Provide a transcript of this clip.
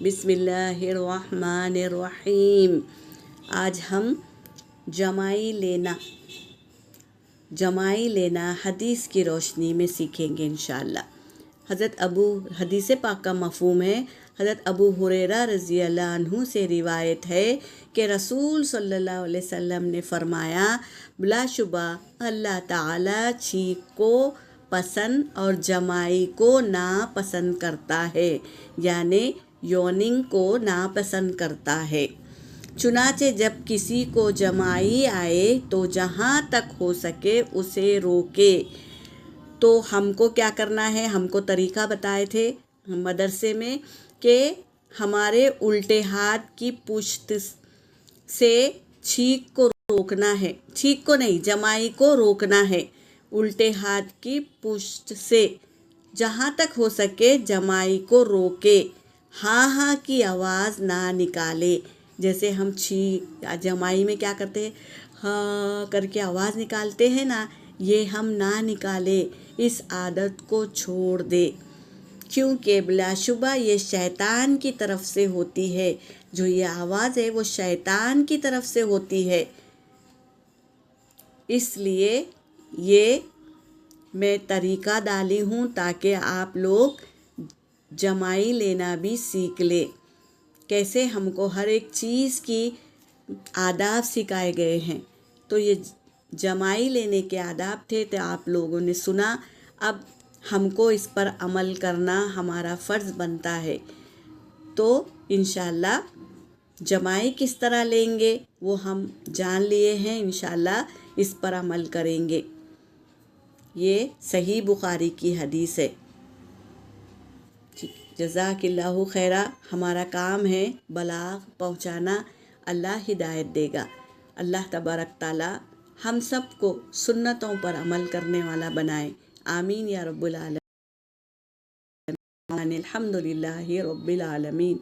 بسم اللہ الرحمن الرحیم۔ آج ہم جمائی لینا حدیث کی روشنی میں سیکھیں گے انشاءاللہ۔ حدیث پاک کا مفہوم ہے، حضرت ابو ہریرہ رضی اللہ عنہ سے روایت ہے کہ رسول صلی اللہ علیہ وسلم نے فرمایا، بلا شبہ اللہ تعالیٰ چھینک کو پسند اور جمائی کو ناپسند کرتا ہے، یعنی یوننگ کو ناپسند کرتا ہے۔ چنانچہ جب کسی کو جمائی آئے تو جہاں تک ہو سکے اسے روکے۔ تو ہم کو کیا کرنا ہے؟ ہم کو طریقہ بتائے تھے مدرسے میں کہ ہمارے الٹے ہاتھ کی پشت سے چھینک کو روکنا ہے، چھینک کو نہیں، جمائی کو روکنا ہے الٹے ہاتھ کی پشت سے، جہاں تک ہو سکے جمائی کو روکے، ہاں ہاں کی آواز نہ نکالے۔ جیسے ہم جمائی میں کیا کرتے ہیں؟ ہاں کر کے آواز نکالتے ہیں نا، یہ ہم نہ نکالے، اس عادت کو چھوڑ دے، کیونکہ بلا شبہ یہ شیطان کی طرف سے ہوتی ہے، جو یہ آواز ہے وہ شیطان کی طرف سے ہوتی ہے۔ اس لیے یہ میں طریقہ ڈالی ہوں تاکہ آپ لوگ جمائی لینا بھی سیکھ لے۔ کیسے ہم کو ہر ایک چیز کی آداب سکھائے گئے ہیں، تو یہ جمائی لینے کے آداب تھے تو آپ لوگوں نے سنا۔ اب ہم کو اس پر عمل کرنا ہمارا فرض بنتا ہے، تو انشاءاللہ جمائی کس طرح لیں گے وہ ہم جان لیے ہیں، انشاءاللہ اس پر عمل کریں گے۔ یہ صحیح بخاری کی حدیث ہے۔ جزاک اللہ خیرہ۔ ہمارا کام ہے بلاغ پہنچانا، اللہ ہدایت دے گا۔ اللہ تبارک تعالی ہم سب کو سنتوں پر عمل کرنے والا بنائے، آمین یا رب العالمین۔ الحمدللہ رب العالمین۔